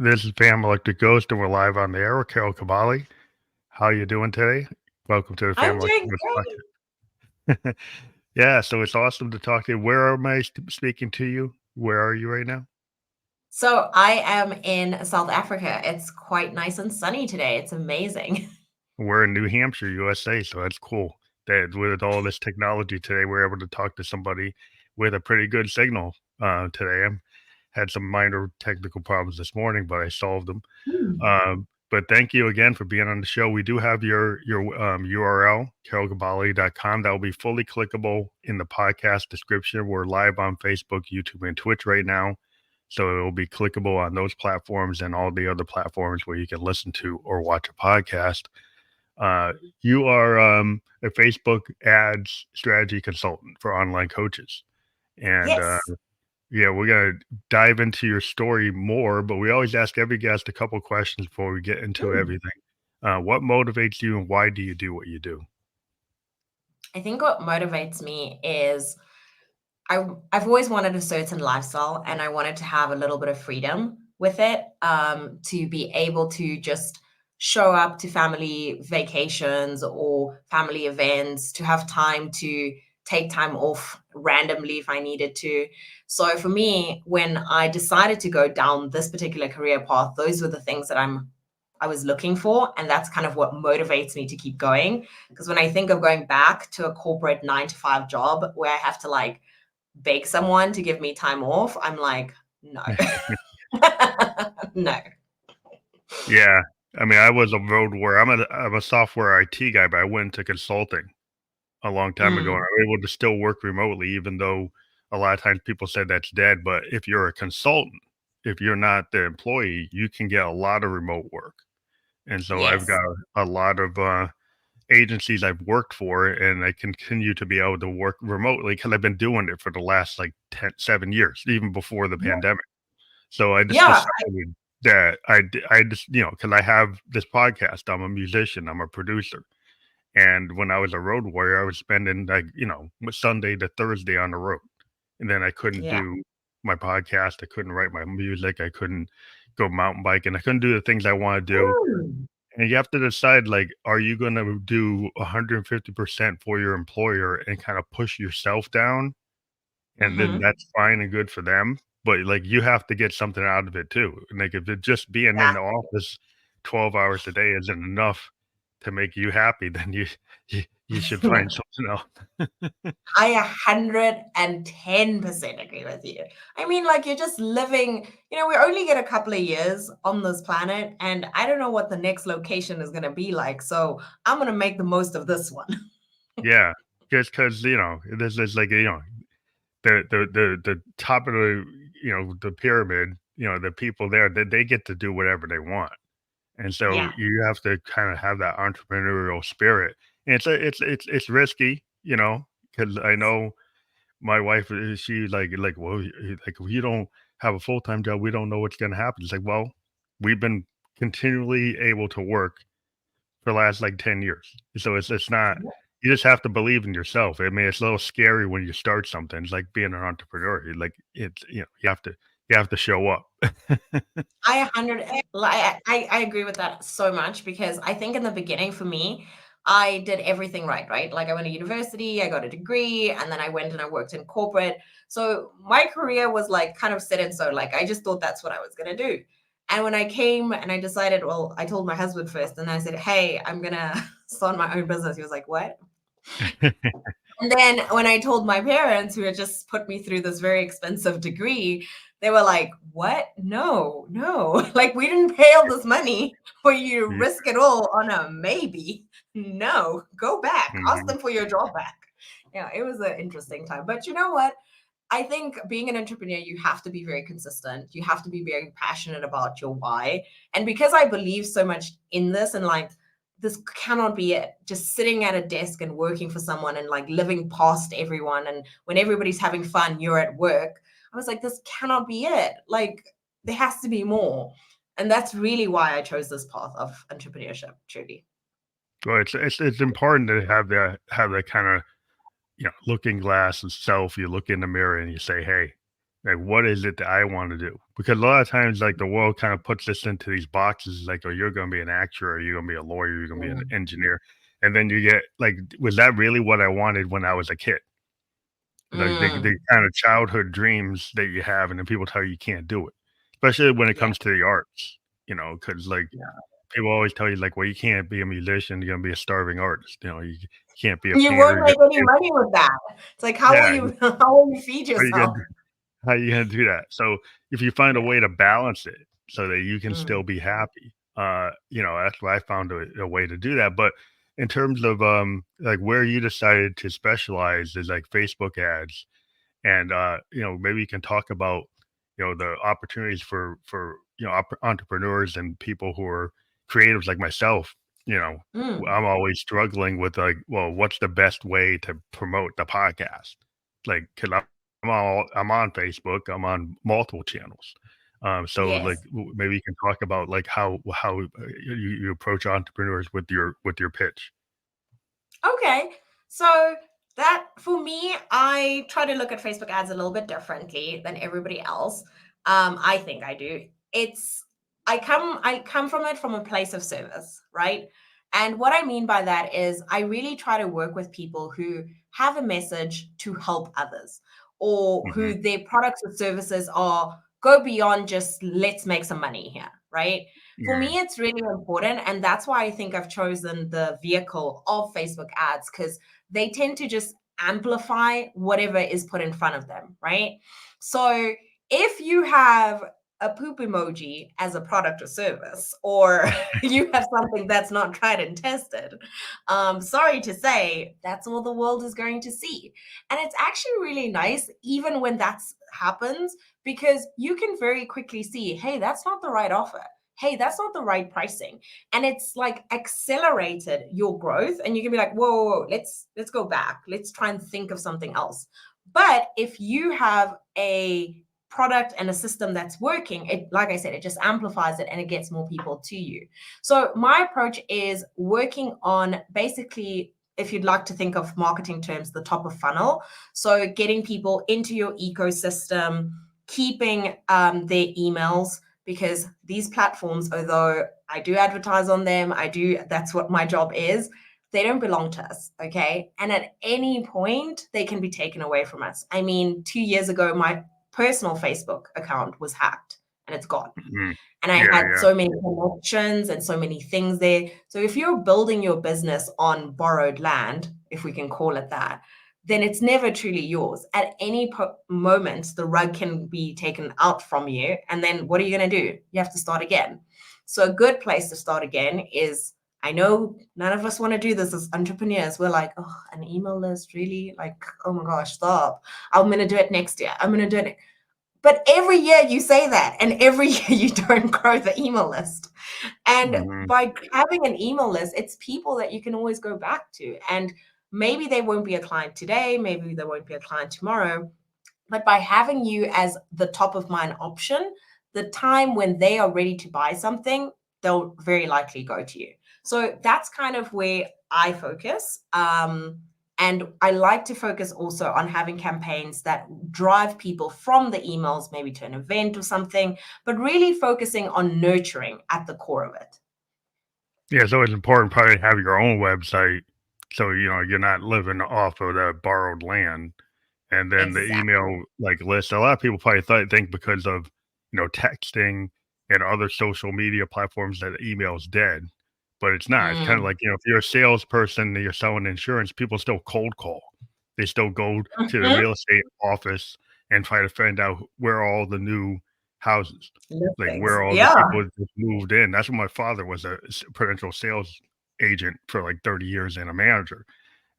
This is Pam Electric Ghost, and we're live on the air with Carol Kabaale. How you doing today? Welcome to the I'm Family doing Electric great. Ghost podcast. Yeah, so it's awesome to talk to you. Where am I speaking to you? Where are you right now? So I am in South Africa. It's quite nice and sunny today. It's amazing. We're in New Hampshire, USA, so that's cool. That with all this technology today, we're able to talk to somebody with a pretty good signal today. I had some minor technical problems this morning, but I solved them. Hmm. But thank you again for being on the show. We do have your URL, carolgabali.com. That will be fully clickable in the podcast description. We're live on Facebook, YouTube, and Twitch right now. So it will be clickable on those platforms and all the other platforms where you can listen to or watch a podcast. Uh, you are a Facebook ads strategy consultant for online coaches. And Yes. yeah, we're gonna dive into your story more, but we always ask every guest a couple questions before we get into Hmm. everything. What motivates you, and why do you do what you do? I think what motivates me is I've always wanted a certain lifestyle and I wanted to have a little bit of freedom with it, to be able to just show up to family vacations or family events, to have time to take time off randomly if I needed to. So for me, when I decided to go down this particular career path, those were the things that I was looking for, and that's kind of what motivates me to keep going. Because when I think of going back to a corporate 9 to 5 job where I have to like beg someone to give me time off, I'm like, no. No. Yeah, I mean, I was a road warrior. I'm a software IT guy, but I went into consulting a long time ago, and Mm, I'm able to still work remotely, even though a lot of times people say that's dead. But if you're a consultant, if you're not the employee, you can get a lot of remote work. And so I've yes. got a lot of agencies I've worked for, and I continue to be able to work remotely because I've been doing it for the last like 7 years, even before the Yeah. pandemic. So I just Yeah. decided that I just, because I have this podcast, I'm a musician, I'm a producer. And when I was a road warrior, I was spending like, Sunday to Thursday on the road. And then I couldn't Yeah. do my podcast. I couldn't write my music. I couldn't go mountain biking. I couldn't do the things I want to do. Mm. And you have to decide, like, are you going to do 150% for your employer and kind of push yourself down? And then Mhm. that's fine and good for them. But like, you have to get something out of it too. And like, if it just being in the Exactly. office 12 hours a day isn't enough to make you happy, then you should find something else. I 110% agree with you. I mean, like, you're just living, we only get a couple of years on this planet, and I don't know what the next location is going to be like. So I'm going to make the most of this one. Yeah, just because this is like the top of the pyramid. The people there, they get to do whatever they want. And so Yeah. you have to kind of have that entrepreneurial spirit. And it's risky, because I know my wife she like, well, like, if you don't have a full-time job, we don't know what's going to happen. It's like, well, we've been continually able to work for the last like 10 years. So it's not, you just have to believe in yourself. I mean, it's a little scary when you start something. It's like being an entrepreneur. Like, it's, you have to show up. I 100 I agree with that so much because I think in the beginning for me, I did everything right, right? Like I went to university, I got a degree, and then I went and I worked in corporate. So my career was like kind of set in stone. Like I just thought that's what I was gonna do. And when I came and I decided, well, I told my husband first, and I said, "Hey, I'm gonna start my own business." He was like, "What?" And then when I told my parents, who had just put me through this very expensive degree, they were like, "What? No, no. Like, we didn't pay all this money for you to Yeah. risk it all on a maybe. No, go back. Ask Mhm. them for your job back." Yeah, it was an interesting time. But you know what? I think being an entrepreneur, you have to be very consistent. You have to be very passionate about your why. And because I believe so much in this and like, this cannot be it. Just sitting at a desk and working for someone and like living past everyone. And when everybody's having fun, you're at work. I was like, this cannot be it. Like, there has to be more. And that's really why I chose this path of entrepreneurship, truly. Well, it's important to have that kind of looking glass and self. You look in the mirror and you say, "Hey, Like, what is it that I want to do? Because a lot of times, like the world kind of puts us into these boxes, like, oh, you're going to be an actor, or you're going to be a lawyer, you're going to be an Mm, engineer, and then you get like, was that really what I wanted when I was a kid? Like the mm, kind of childhood dreams that you have, and then people tell you can't do it, especially when it yeah, comes to the arts. Because like yeah. people always tell you, like, well, you can't be a musician, you're gonna be a starving artist. You can't be a You painter. won't You're make gonna any be, money with that. It's like, how will yeah. you how will you feed How you gonna yourself? How you gonna do that? So if you find a Yeah. way to balance it so that you can Mm, still be happy, that's why I found a way to do that. But in terms of like where you decided to specialize is like Facebook ads, and maybe you can talk about the opportunities for entrepreneurs and people who are creatives like myself. You know, mm, I'm always struggling with like, well, what's the best way to promote the podcast? Like, because I'm on Facebook, I'm on multiple channels. So like yes. maybe you can talk about like how you approach entrepreneurs with your pitch. Okay. So that for me, I try to look at Facebook ads a little bit differently than everybody else. I think I do. It's I come from it from a place of service, right? And what I mean by that is I really try to work with people who have a message to help others or Hmm. who their products or services are go beyond just let's make some money here, right? For Yeah. me, it's really important. And that's why I think I've chosen the vehicle of Facebook ads because they tend to just amplify whatever is put in front of them, right? So if you have a poop emoji as a product or service, or you have something that's not tried and tested, sorry to say, that's all the world is going to see. And it's actually really nice, even when that happens, because you can very quickly see, hey, that's not the right offer, hey, that's not the right pricing, and it's like accelerated your growth, and you can be like, whoa, whoa, whoa, let's go back, let's try and think of something else. But if you have a product and a system that's working, it, like I said, it just amplifies it and it gets more people to you. So my approach is working on basically, if you'd like to think of marketing terms, the top of funnel. So getting people into your ecosystem, keeping their emails, because these platforms, although I do advertise on them, that's what my job is, they don't belong to us, okay? And at any point, they can be taken away from us. I mean, 2 years ago, my personal Facebook account was hacked and it's gone. Mhm. And I Yeah, had yeah. so many connections and so many things there. So if you're building your business on borrowed land, if we can call it that, then it's never truly yours. At any moment, the rug can be taken out from you. And then what are you going to do? You have to start again. So a good place to start again is, I know none of us want to do this as entrepreneurs. We're like, oh, an email list, really? Like, oh my gosh, stop. I'm going to do it next year. I'm going to do it. But every year you say that, and every year you don't grow the email list. And Mhm. by having an email list, it's people that you can always go back to. And maybe they won't be a client today, maybe they won't be a client tomorrow. But by having you as the top of mind option, the time when they are ready to buy something, they'll very likely go to you. So that's kind of where I focus. And I like to focus also on having campaigns that drive people from the emails, maybe to an event or something, but really focusing on nurturing at the core of it. Yeah, so it's important probably to have your own website, so, you're not living off of that borrowed land, and then the Exactly. email, like, list a lot of people probably think because of, texting and other social media platforms that email is dead, but it's not. It's kinda Mm. like, if you're a salesperson and you're selling insurance, people still cold call. They still go to the Mhm. real estate office and try to find out where all the new houses, like, Listings. where all the Yeah. people just moved in. That's what my father was a potential sales agent for, like, 30 years and a manager,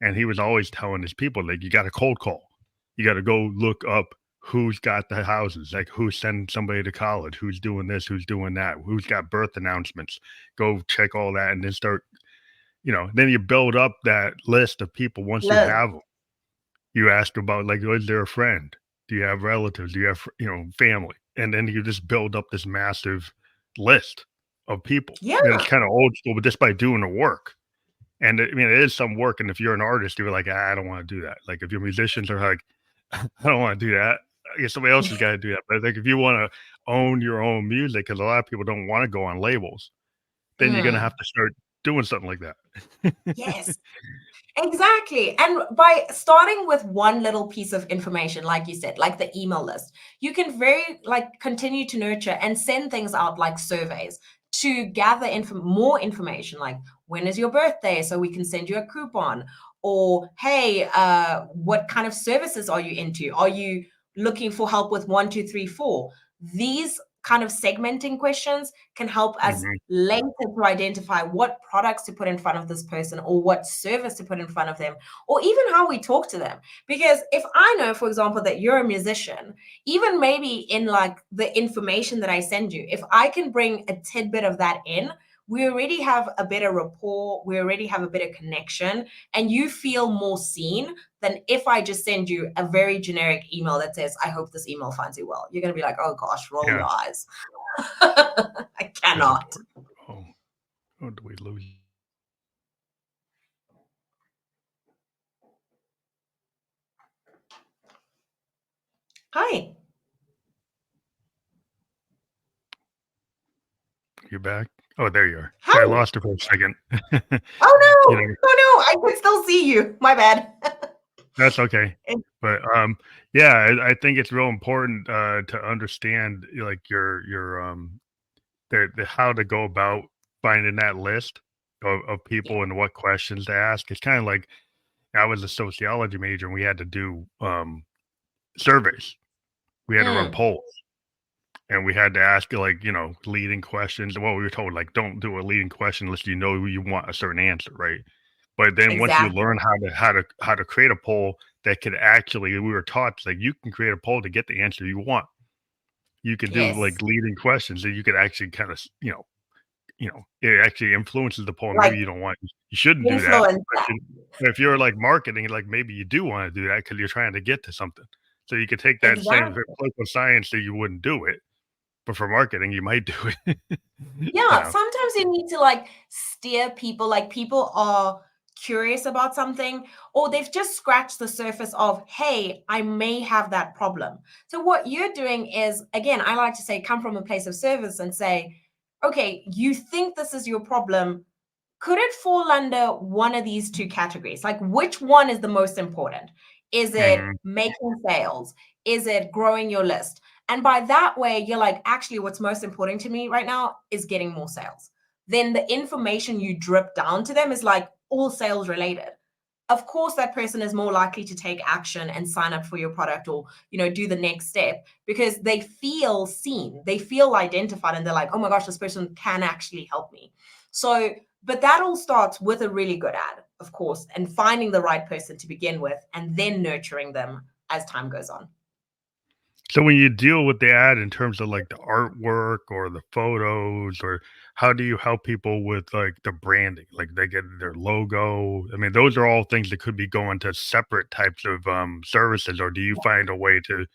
and he was always telling his people, like, "You gotta cold call. You gotta go look up who's got the houses, like, who's sending somebody to college, who's doing this, who's doing that, who's got birth announcements. Go check all that and then start." Then you build up that list of people once you Look. have them. You ask about, like, "Oh, is there a friend? Do you have relatives? Do you have, family?" And then you just build up this massive list of people. And it's Yeah. kinda old school, but just by doing the work. And, I mean, it is some work, and if you're an artist, you're like, "Ah, I don't wanna do that." Like, if you're musicians are like, "I don't wanna do that." yeah, somebody else has got to do that. But I think if you want to own your own music, because a lot of people don't want to go on labels, then you're gonna Mm, have to start doing something like that. yes. Exactly. And by starting with one little piece of information, like you said, like the email list, you can very like continue to nurture and send things out like surveys to gather more information, like when is your birthday? So we can send you a coupon. Or hey, what kind of services are you into? Are you looking for help with 1, 2, 3, 4? These kind of segmenting questions can help us Mhm. later to identify what products to put in front of this person or what service to put in front of them, or even how we talk to them. Because if I know, for example, that you're a musician, even maybe in like the information that I send you, if I can bring a tidbit of that in, we already have a better rapport, we already have a better connection, and you feel more seen than if I just send you a very generic email that says, I hope this email finds you well. You're going to be like, oh gosh, roll your Yes, eyes. I is cannot. important. Oh, oh, do we lose? Hi. You back? Oh, there you are. Hi. So I lost her for a second. Oh You no. know, Oh no. I can still see you. My bad. that's okay. And- But, yeah, I think it's real important, to understand, like, the how to go about finding that list of yeah. people and what questions to ask. It's kinda like I was a sociology major, and we had to do, surveys. We had to run Mm, polls, and we had to ask, like, leading questions. Well, we were told, like, "Don't do a leading question unless you know you want a certain answer," right? But then once you exactly. learn how to create a poll that could actually we were taught, like, you can create a poll to get the answer you want. You could do, Yes. like, leading questions that you could actually kinda, it actually influences the poll. Maybe Like you don't want you shouldn't do that, influence but that. if you're, like, marketing, like, maybe you do wanna do that because 'cause you're trying to get to something. So you could take that same for Exactly. political science that you wouldn't do it, but for marketing, you might do it. You Yeah, know? sometimes you need to like steer people, like people are curious about something, or they've just scratched the surface of, hey, I may have that problem. So, what you're doing is, again, I like to say, come from a place of service and say, okay, you think this is your problem. Could it fall under one of these two categories? Like, which one is the most important? Is it Mhm. making sales? Is it growing your list? And by that way, you're like, actually, what's most important to me right now is getting more sales. Then the information you drip down to them is like all sales related. Of course, that person is more likely to take action and sign up for your product, or do the next step, because they feel seen, they feel identified, and they're like, oh my gosh, this person can actually help me. So but that all starts with a really good ad, of course, and finding the right person to begin with and then nurturing them as time goes on. So when you deal with the ad in terms of, like, the artwork or the photos, or how do you help people with, like, the branding? Like, they get their logo. I mean, those are all things that could be going to separate types of, services, or do you find a way to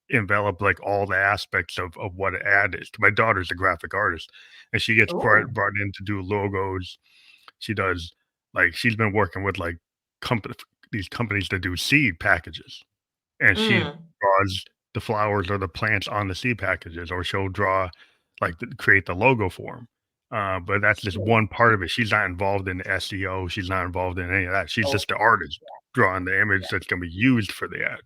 envelop, like, all the aspects of what an ad is? My daughter's a graphic artist, and she gets Oh. brought in to do logos. She does like, she's been working with, like, compa these companies that do seed packages. And she Mm. draws the flowers or the plants on the seed packages, or she'll draw, like, create the logo for 'em. But that's just Sure. one part of it. She's not involved in the SEO. She's not involved in any of that. She's Oh, just the artist drawing the image that's gonna be used for the ad.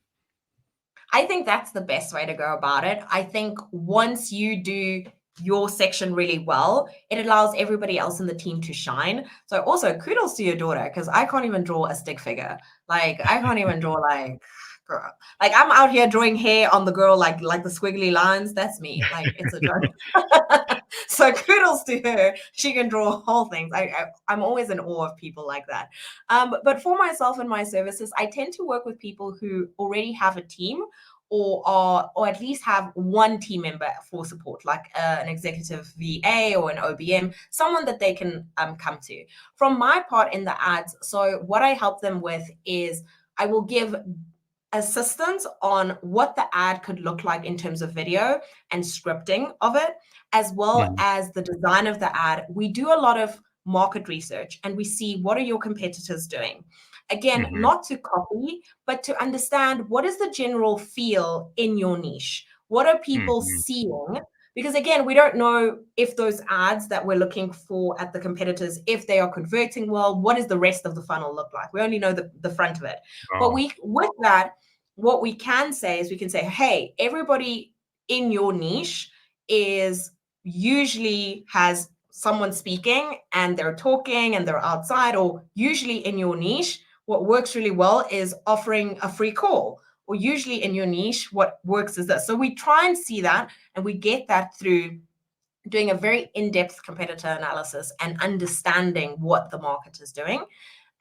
I think that's the best way to go about it. I think once you do your section really well, it allows everybody else in the team to shine. So also kudos to your daughter, because I can't even draw a stick figure. Like I can't even draw like girl. Like I'm out here drawing hair on the girl like the squiggly lines. That's me. Like it's a joke. So kudos to her. She can draw whole things. I'm always in awe of people like that. But for myself and my services, I tend to work with people who already have a team, or at least have one team member for support, like an executive VA or an OBM, someone that they can come to. From my part in the ads, so what I help them with is I will give assistance on what the ad could look like in terms of video and scripting of it, as well Mhm. as the design of the ad. We do a lot of market research and we see what are your competitors doing. Again, Mhm. not to copy, but to understand what is the general feel in your niche. What are people Mhm. seeing? Because again, we don't know if those ads that we're looking for at the competitors, if they are converting well, what does the rest of the funnel look like? We only know the front of it. But Oh, we with that, what we can say is we can say, hey, everybody in your niche is usually has someone speaking and they're talking and they're outside, or usually in your niche, what works really well is offering a free call, or usually in your niche, what works is this. So we try and see that, and we get that through doing a very in-depth competitor analysis and understanding what the market is doing.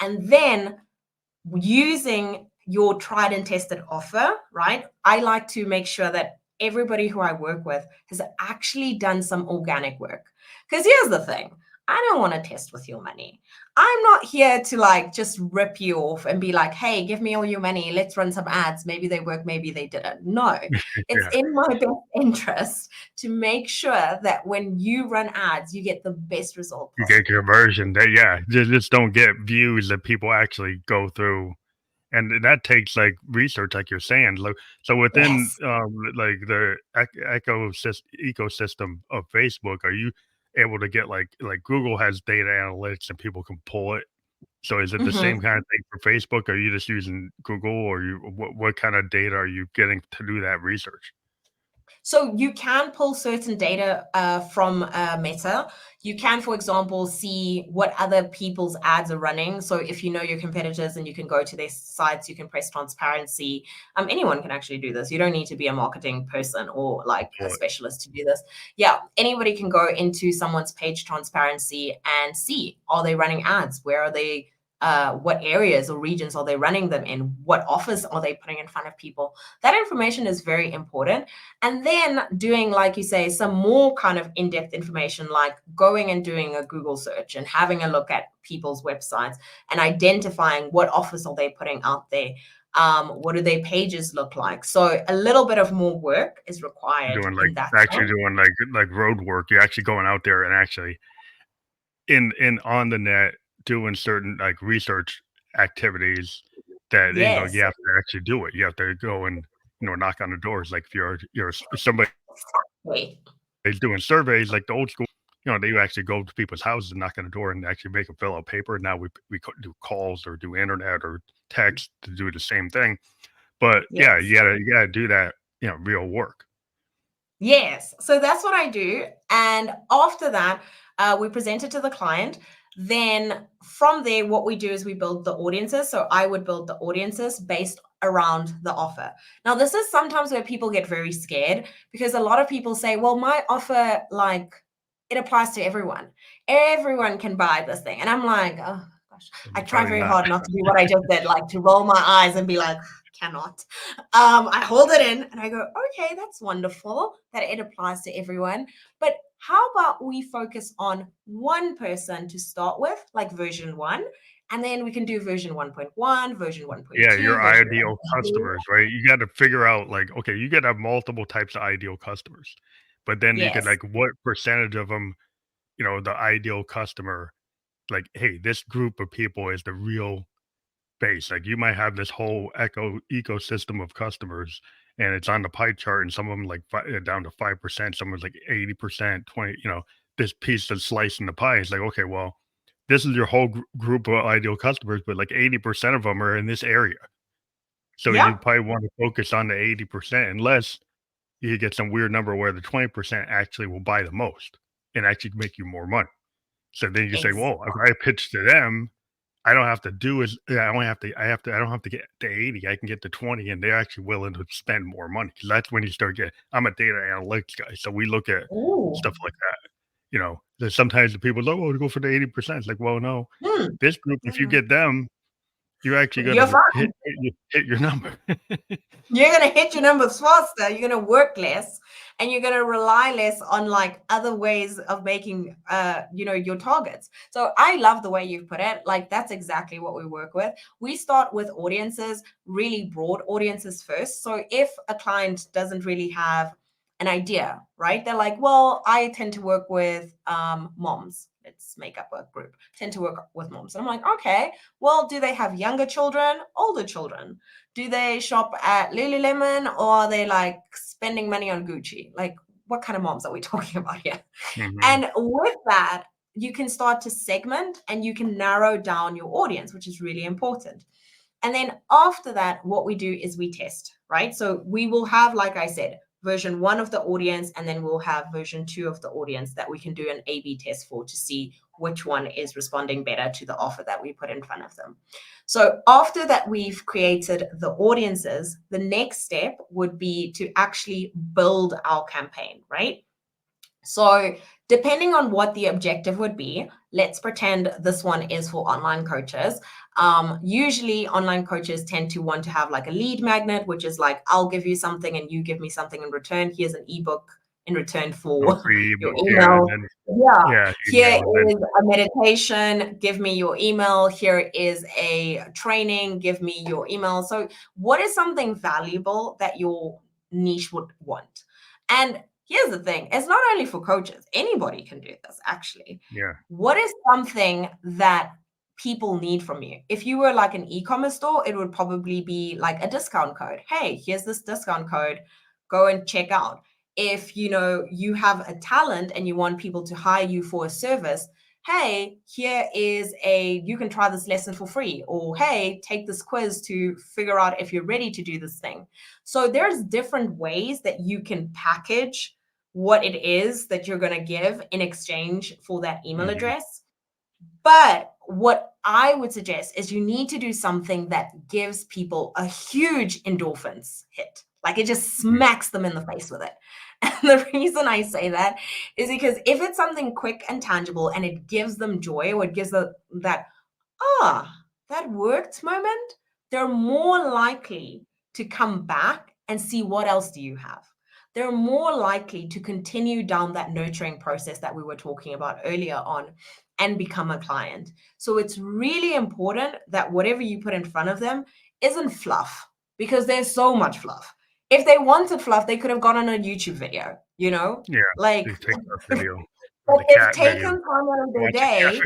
And then using your tried and tested offer, right? I like to make sure that everybody who I work with has actually done some organic work. Because here's the thing, I don't want to test with your money. I'm not here to like just rip you off and be like, hey, give me all your money. Let's run some ads. Maybe they work, maybe they didn't. No, it's yeah. in my best interest to make sure that when you run ads, you get the best result You get possible. conversion. That yeah, just don't get views that people actually go through, and that takes like research, like you're saying. So within Yes. like the ecosystem of Facebook, are you able to get like Google has data analytics and people can pull it? So is it the same Mhm. kind of thing for Facebook? Are you just using Google, or you what kind of data are you getting to do that research? So you can pull certain data from Meta. You can, for example, see what other people's ads are running. So if you know your competitors and you can go to their sites, you can press transparency. Anyone can actually do this. You don't need to be a marketing person or like a Pull it. specialist to do this. Yeah, anybody can go into someone's page transparency and see, are they running ads? Where are they? What areas or regions are they running them in? What offers are they putting in front of people? That information is very important. And then doing, like you say, some more kind of in-depth information, like going and doing a Google search and having a look at people's websites and identifying what offers are they putting out there. What do their pages look like? So a little bit of more work is required Doing like in that actually sense. doing like road work. You're actually going out there and actually in on the net doing certain like research activities that Yes, you have to actually do it. You have to go and knock on the doors. Like if somebody exactly. is doing surveys like the old school, they actually go to people's houses and knock on the door and actually make them fill out paper. Now do calls or do internet or text to do the same thing. But yeah, Yes. you gotta do that, real work. Yes. So that's what I do. And after that, we present it to the client. Then from there, what we do is we build the audiences. So I would build the audiences based around the offer. Now, this is sometimes where people get very scared because a lot of people say, well, my offer, like, it applies to everyone. Everyone can buy this thing. And I'm like, oh gosh, I try Probably very not. hard not to do what I just did, like to roll my eyes and be like, cannot. I hold it in and I go, okay, that's wonderful that it applies to everyone. But how about we focus on one person to start with, like version one, and then we can do version 1.1, version Yeah, 1.2, your version ideal 1.3. customers, right? You got to figure out like, okay, you got to have multiple types of ideal customers, but then you could Yes. like, what percentage of them, the ideal customer, like, hey, this group of people is the real base. Like you might have this whole ecosystem of customers, and it's on the pie chart, and some of them like down to 5%, some of like 80%, 20. This piece that's slicing the pie is like, okay, well, this is your whole group of ideal customers, but like 80% of them are in this area. So you Yep. probably want to focus on the 80% unless you get some weird number where the 20% actually will buy the most and actually make you more money. So then you say, Exactly. "Well, if I pitch to them, I don't have to do as yeah, I don't have to get to 80. I can get to 20 and they're actually willing to spend more money." Because that's when you start getting I'm a data analytics guy, so we look at Ooh. stuff like that. There's sometimes the people go, "Oh, go for the 80%." It's like, well, no. Hmm. This group, if you get them, you're actually You're gonna fine. hit your number. You're gonna hit your numbers faster. You're gonna work less, and you're gonna rely less on like other ways of making, your targets. So I love the way you've put it. Like that's exactly what we work with. We start with audiences, really broad audiences first. So if a client doesn't really have an idea, right? They're like, well, I tend to work with moms. let's make up a group, tend to work with moms. And I'm like, okay, well, do they have younger children, older children? Do they shop at Lululemon, or are they like spending money on Gucci? Like, what kind of moms are we talking about here? Mhm. And with that, you can start to segment and you can narrow down your audience, which is really important. And then after that, what we do is we test, right? So we will have, like I said, version 1 of the audience, and then we'll have version 2 of the audience that we can do an A/B test for to see which one is responding better to the offer that we put in front of them. So after that, we've created the audiences, the next step would be to actually build our campaign, right? So, depending on what the objective would be, let's pretend this one is for online coaches. Usually, online coaches tend to want to have like a lead magnet, which is like, I'll give you something and you give me something in return. Here's an ebook in return Or for free your ebook, yeah, and email. then Yeah. yeah, Here email, and then is a meditation. Give me your email. Here is a training. Give me your email. So, what is something valuable that your niche would want? And here's the thing, it's not only for coaches, anybody can do this actually. yeah, What is something that people need from you? If you were like an e-commerce store, it would probably be like a discount code. Hey, here's this discount code, go and check out. If you have a talent and you want people to hire you for a service, hey, here is you can try this lesson for free, or hey, take this quiz to figure out if you're ready to do this thing. So there's different ways that you can package what it is that you're going to give in exchange for that email mhm, address. But what I would suggest is you need to do something that gives people a huge endorphins hit. Like it just mhm, smacks them in the face with it. And the reason I say that is because if it's something quick and tangible and it gives them joy, or it gives that, that worked moment, they're more likely to come back and see what else do you have. They're more likely to continue down that nurturing process that we were talking about earlier on and become a client. So it's really important that whatever you put in front of them isn't fluff, because there's so much fluff. If they wanted fluff, they could have gone on a YouTube video, yeah, like, the TikTok video or but the they've cat video. taken time out of their Watch a cat day.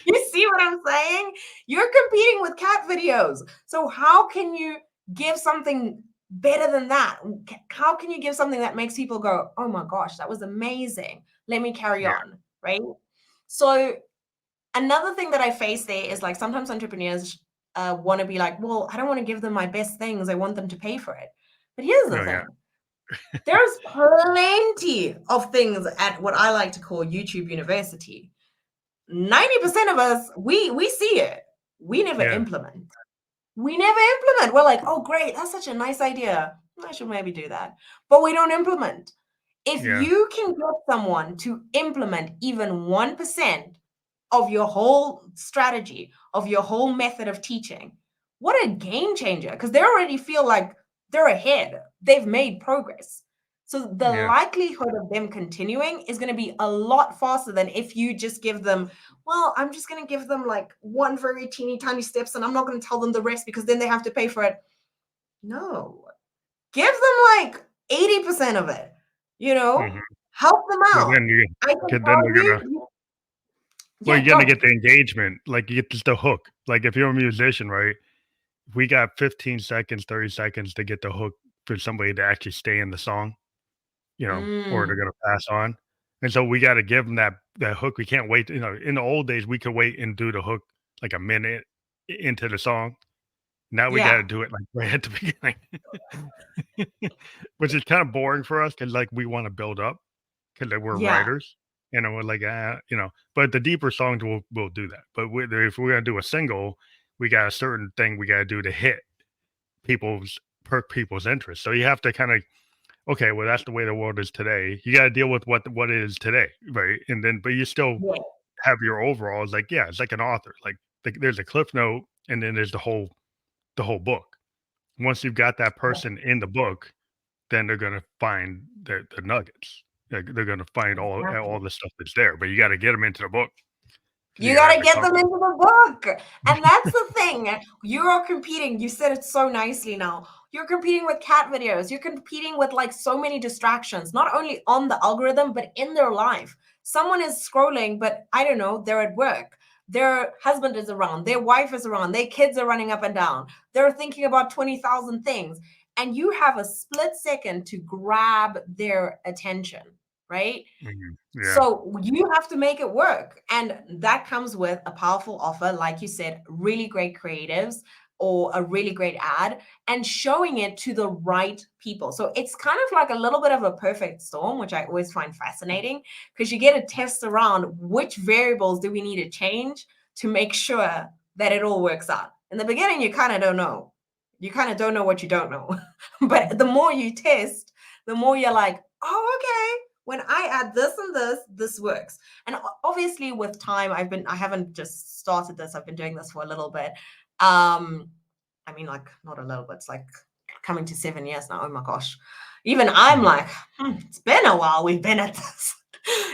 You see what I'm saying? You're competing with cat videos. So how can you give something better than that? How can you give something that makes people go, "Oh my gosh, that was amazing. Let me carry video. on." Right? So another thing that I face there is like sometimes entrepreneurs want to be like, "Well, I don't want to give them my best things. I want them to pay for it." But here's the Yeah, oh, yeah, thing. There's plenty of things at what I like to call YouTube University. 90% of us, we see it. We never yeah, implement. We never implement. We're like, oh, great, that's such a nice idea. I should maybe do that. But we don't implement. If yeah, you can get someone to implement even 1% of your whole strategy, of your whole method of teaching, what a game changer. Because they already feel like they're ahead. They've made progress. So the yeah, likelihood of them continuing is going to be a lot faster than if you just give them, well, I'm just going to give them like one very teeny tiny steps and I'm not going to tell them the rest because then they have to pay for it. No, give them like 80% of it, mhm. help them Well, out. then you I can 'cause then tell they're gonna you, well, yeah, you're gonna go. get the engagement, like, you get the hook. Like, if you're a musician, right? We got 15 seconds, 30 seconds to get the hook for somebody to actually stay in the song, or they're Mm, gonna pass on. And so we gotta give them that hook. We can't wait, in the old days, we could wait and do the hook like a minute into the song. Now we gotta yeah, do it, like, right at the beginning, which is kinda boring for us because like, we wanna build up because we're yeah, writers, we're like, but the deeper songs will do that. But if we're gonna do a single, we got a certain thing we gotta do to hit people's perk people's interest. So you have to kind of okay, well that's the way the world is today. You got to deal with what it is today, right? And then but you still yeah, have your overalls like yeah, it's like an author. Like there's a cliff note and then there's the whole book. Once you've got that yeah, person in the book, then they're gonna find the nuggets. They're gonna find all exactly. the stuff that's there, but you got to get them into the book because you You got to got have to the get them cover. into the book. And that's the thing. You are competing. You said it so nicely now. You're competing with cat videos. You're competing with like so many distractions, not only on the algorithm, but in their life. someone is scrolling, but I don't know, they're at work. Their husband is around, their wife is around, their kids are running up and down. They're thinking about 20,000 things. And you have a split second to grab their attention, right? Yeah. So you have to make it work. And that comes with a powerful offer, like you said, really great creatives or a really great ad and showing it to the right people. So it's kind of like a little bit of a perfect storm, which I always find fascinating because you get to test around which variables do we need to change to make sure that it all works out. In the beginning, you kind of don't know. You kind of don't know what you don't know. But the more you test, the more you're like, oh, okay, when I add this and this works. And obviously with time, I haven't just started this, I've been doing this for a little bit. I mean, like, not a little bit, it's like coming to 7 years now. Oh my gosh. Even I'm like, it's been a while we've been at this.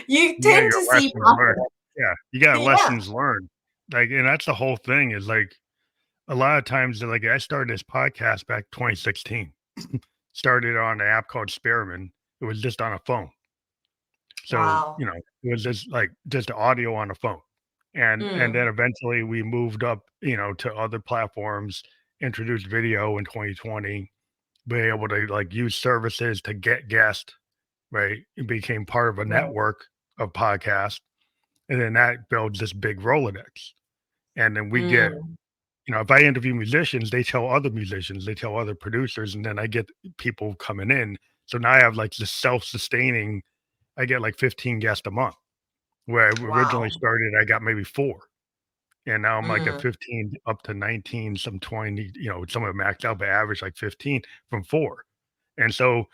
You Yeah, tend your to see lessons learned. Yeah, you got yeah. lessons learned. Like, and that's the whole thing is like a lot of times, like I started this podcast back 2016. Started on an app called Spearman. It was just on a phone. So, Wow. it was just like just audio on a phone. And Mm, then eventually we moved up, to other platforms, introduced video in 2020, be able to like use services to get guests, right? It became part of a right. network of podcasts. And then that builds this big Rolodex. And then we get, Mm, if I interview musicians, they tell other musicians, they tell other producers, and then I get people coming in. So now I have like this self-sustaining, I get like 15 guests a month. Where I originally wow. started, I got maybe 4, and now I'm like at Mm, 15 up to 19, some 20, some of them maxed out, but average like 15 from 4. And so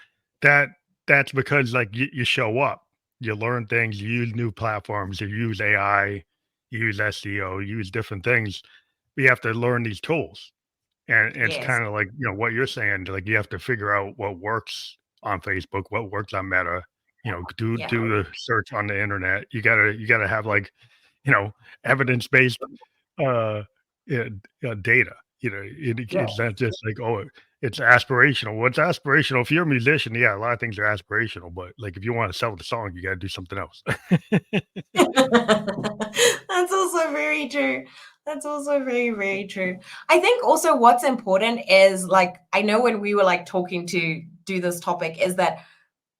that that's because like you show up, you learn things, you use new platforms, you use AI, you use SEO, you use different things. But you have to learn these tools. And it's yes. kind of like, what you're saying, like you have to figure out what works on Facebook, what works on Meta, Yeah. do the search on the internet. You gotta have like, you know, evidence-based uh yeah, data. It's Yes. not just like, oh, it's aspirational. What's aspirational? If you're a musician, yeah, a lot of things are aspirational, but like if you want to sell the song, you gotta do something else. That's also very true. That's also very, very true. I think also what's important is like, I know when we were like talking to do this topic, is that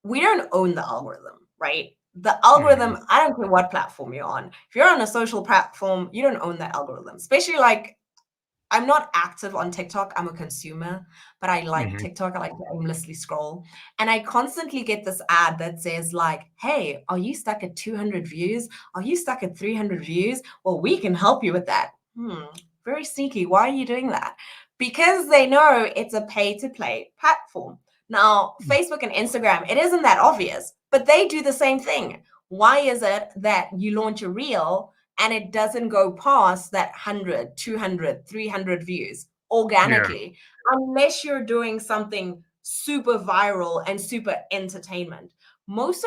we don't own the algorithm, right? The Mhm. algorithm, I don't care what platform you're on. If you're on a social platform, you don't own that algorithm, especially like I'm not active on TikTok. I'm a consumer, but I like Mhm. TikTok. I like to aimlessly scroll. And I constantly get this ad that says, like, hey, are you stuck at 200 views? Are you stuck at 300 views? Well, we can help you with that. Very sneaky. Why are you doing that? Because they know it's a pay to play platform. Now, Facebook and Instagram, it isn't that obvious, but they do the same thing. Why is it that you launch a reel and it doesn't go past that 100, 200, 300 views Yeah. organically unless you're doing something super viral and super entertainment? Most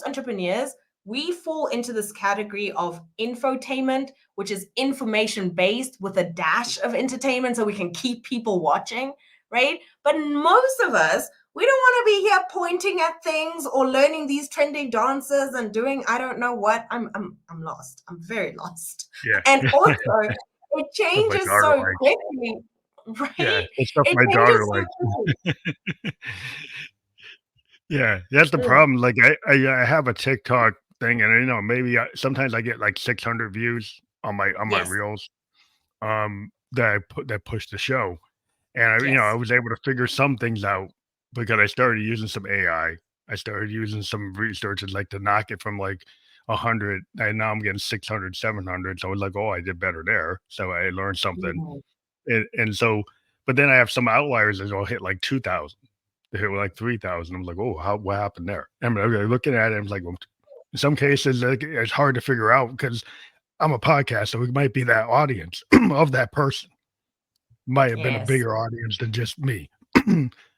entrepreneurs, we fall into this category of infotainment, which is information based with a dash of entertainment so we can keep people watching, right? But most of us, we don't want to be here pointing at things or learning these trendy dances and doing I don't know what. I'm lost. I'm very lost. And Yeah. also, it Stuff my changes daughter so likes. quickly, Yeah, right? it's stuff It my daughter changes so likes. quickly. Yeah, that's the Mm, problem. Like I have a TikTok thing, and maybe sometimes I get like 600 views on my yes, reels, that I put that push the show, and I yes. was able to figure some things out because I started using some AI. I started using some research like to knock it from like 100, and now I'm getting 600, 700. So I was like, oh, I did better there. So I learned something, Mm, and so, but then I have some outliers that will hit like 2,000. They hit like 3,000. I'm like, oh, what happened there? I mean, I'm looking at it, I'm like, well, in some cases, like, it's hard to figure out because I'm a podcast, so it might be that audience of that person might have been a yes, bigger audience than just me.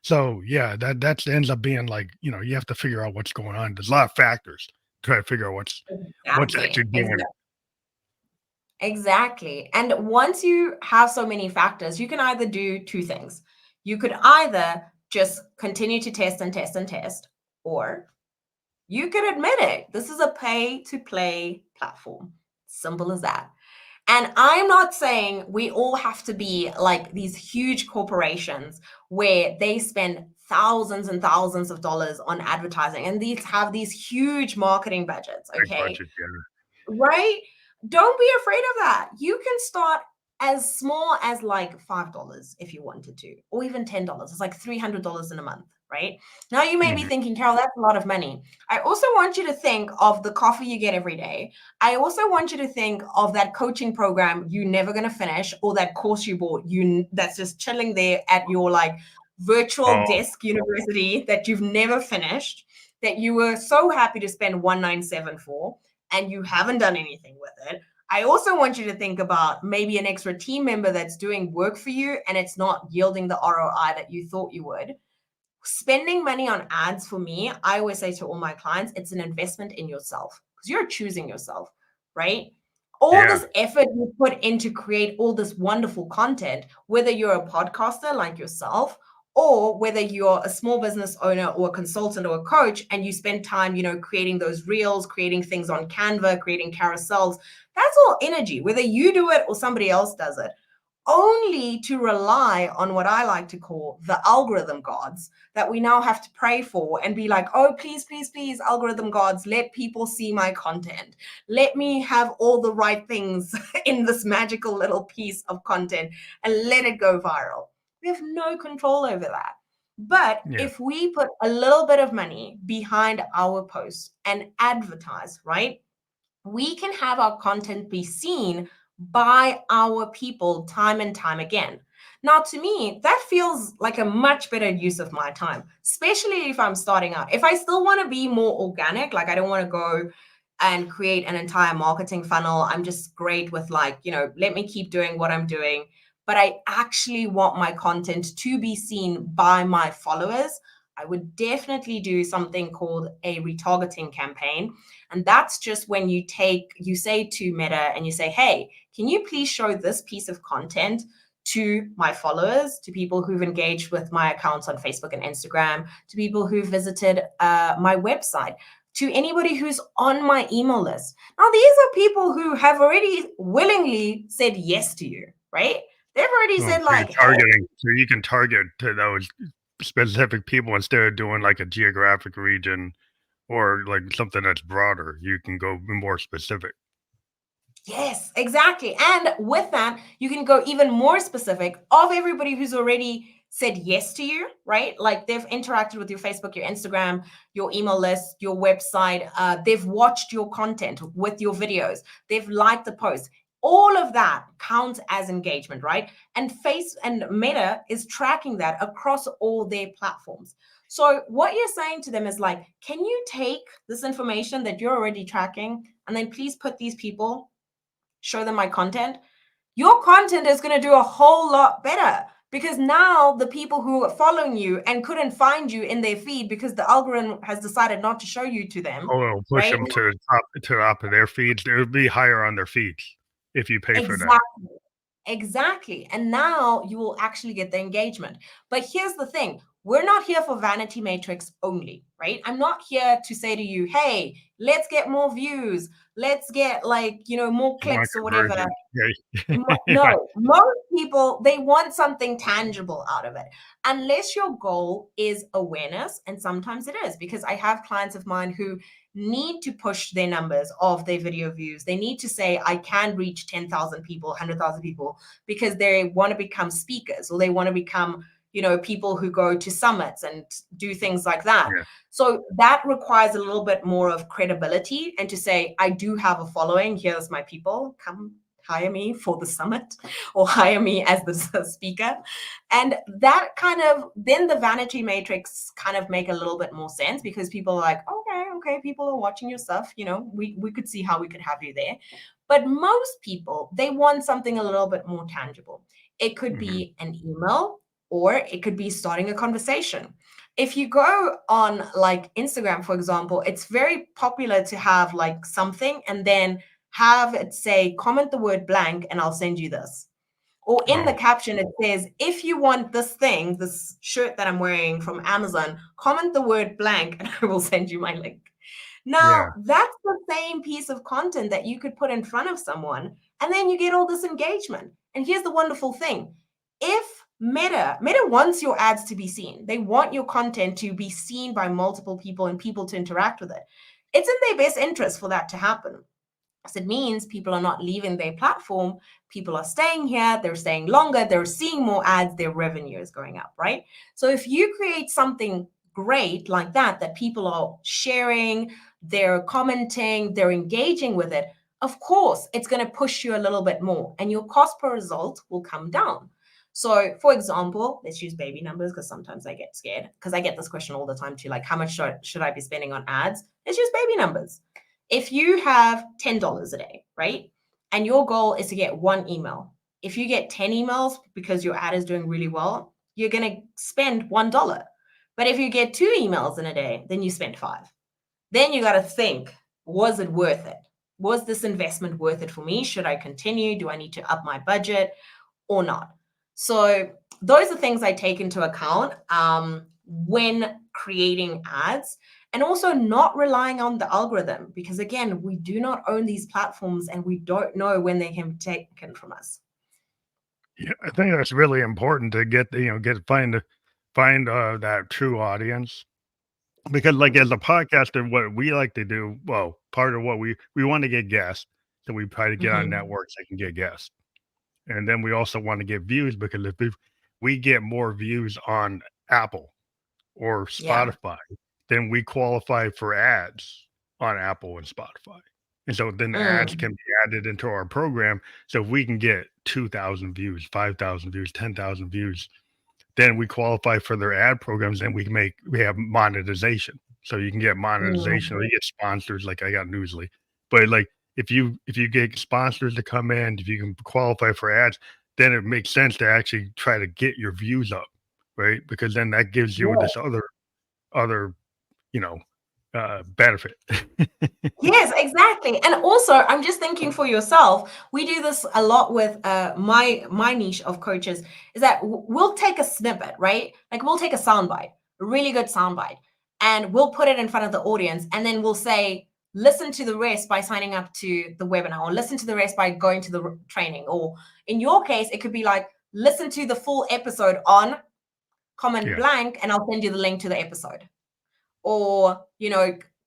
So yeah, that ends up being like, you have to figure out what's going on. There's a lot of factors to try to figure out what's actually exactly. doing Exactly. it. Exactly. And once you have so many factors, you can either do two things. You could either just continue to test and test and test, or You can admit it. This is a pay to play platform. Simple as that. And I'm not saying we all have to be like these huge corporations where they spend thousands and thousands of dollars on advertising and these have these huge marketing budgets, Big okay? budget, yeah. Right? Don't be afraid of that. You can start as small as like $5 if you wanted to, or even $10. It's like $300 in a month, right? Now you may be Mhm. thinking, Carol, that's a lot of money. I also want you to think of the coffee you get every day. I also want you to think of that coaching program you're never going to finish, or that course you bought you that's just chilling there at your like virtual Oh, desk university that you've never finished, that you were so happy to spend 197 for and you haven't done anything with it. I also want you to think about maybe an extra team member that's doing work for you and it's not yielding the ROI that you thought you would. Spending money on ads for me, I always say to all my clients, it's an investment in yourself because you're choosing yourself, right? All yeah. this effort you put in to create all this wonderful content, whether you're a podcaster like yourself, or whether you're a small business owner or a consultant or a coach, and you spend time, creating those reels, creating things on Canva, creating carousels, that's all energy, whether you do it or somebody else does it, only to rely on what I like to call the algorithm gods that we now have to pray for and be like, oh, please, please, please, algorithm gods, let people see my content. Let me have all the right things in this magical little piece of content and let it go viral. We have no control over that. But Yeah. if we put a little bit of money behind our posts and advertise, right? We can have our content be seen by our people time and time again. Now, to me, that feels like a much better use of my time, especially if I'm starting out. If I still want to be more organic, like I don't want to go and create an entire marketing funnel, I'm just great with like, let me keep doing what I'm doing. But I actually want my content to be seen by my followers. I would definitely do something called a retargeting campaign, and that's just when you say to Meta and you say, hey, can you please show this piece of content to my followers, to people who've engaged with my accounts on Facebook and Instagram, to people who've visited my website, to anybody who's on my email list. Now, these are people who have already willingly said yes to you, right? They've already Oh, said, so you're like, hey, targeting, so you can target to those specific people instead of doing like a geographic region or like something that's broader. You can go more specific. yes, exactly. And with that, you can go even more specific of everybody who's already said yes to you, right? Like they've interacted with your Facebook, your Instagram, your email list, your website. They've watched your content with your videos. They've liked the post. All of that counts as engagement, right? And Face and Meta is tracking that across all their platforms. So what you're saying to them is like, can you take this information that you're already tracking and then please put these people, show them my content? Your content is going to do a whole lot better because now the people who are following you and couldn't find you in their feed because the algorithm has decided not to show you to them, Oh, it'll push right? them to the top of their feeds. It would be higher on their feeds if you pay for that. Exactly. Exactly. And now you will actually get the engagement. But here's the thing, we're not here for vanity matrix only, right? I'm not here to say to you, hey, let's get more views. Let's get like, more You want clicks or whatever. conversion. Yeah. Yeah. No, most people, they want something tangible out of it. Unless your goal is awareness, and sometimes it is, because I have clients of mine who need to push their numbers of their video views. They need to say, I can reach 10,000 people, 100,000 people, because they want to become speakers or they want to become, people who go to summits and do things like that. Yeah. So that requires a little bit more of credibility and to say, I do have a following. Here's my people. Come hire me for the summit or hire me as the speaker. And that kind of, then the vanity matrix kind of make a little bit more sense because people are like, okay, people are watching your stuff. We could see how we could have you there. But most people, they want something a little bit more tangible. It could Mhm. be an email or it could be starting a conversation. If you go on like Instagram, for example, it's very popular to have like something and then have it say, comment the word blank and I'll send you this. Or in the Oh, caption, it says, if you want this thing, this shirt that I'm wearing from Amazon, comment the word blank and I will send you my link. Now, Yeah. that's the same piece of content that you could put in front of someone, and then you get all this engagement. And here's the wonderful thing. If Meta wants your ads to be seen. They want your content to be seen by multiple people and people to interact with it. It's in their best interest for that to happen. So it means people are not leaving their platform. People are staying here, they're staying longer, they're seeing more ads, their revenue is going up, right? So if you create something great like that, that people are sharing, they're commenting, they're engaging with it, of course, it's going to push you a little bit more and your cost per result will come down. So, for example, let's use baby numbers because sometimes I get scared because I get this question all the time too, like, how much should I be spending on ads? Let's use baby numbers. If you have $10 a day, right? And your goal is to get one email. If you get 10 emails because your ad is doing really well, you're going to spend $1. But if you get 2 emails in a day, then you spend five. Then you got to think, was it worth it? Was this investment worth it for me? Should I continue? Do I need to up my budget or not? So those are things I take into account when creating ads, and also not relying on the algorithm, because again, we do not own these platforms and we don't know when they can be taken from us. Yeah, I think that's really important to get, find that true audience. Because, like, as a podcaster, what we like to do, well, part of what we want to get guests, so we try to get on Mm-hmm. networks that can get guests, and then we also want to get views because if we get more views on Apple or Yeah. Spotify, then we qualify for ads on Apple and Spotify, and so then the ads Mm. can be added into our program. So if we can get 2,000 views, 5,000 views, 10,000 views, then we qualify for their ad programs and we have monetization. So you can get monetization or Mm. you get sponsors like I got Newsly. But like if you get sponsors to come in, if you can qualify for ads, then it makes sense to actually try to get your views up, right? Because then that gives you Yeah. this other, you know, benefit. Yes, exactly. And also, I'm just thinking for yourself, we do this a lot with my niche of coaches, is that we'll take a snippet, right? Like we'll take a soundbite, a really good soundbite, and we'll put it in front of the audience, and then we'll say, listen to the rest by signing up to the webinar, or listen to the rest by going to the training, or in your case, it could be like, listen to the full episode on comment Yeah. blank, and I'll send you the link to the episode, or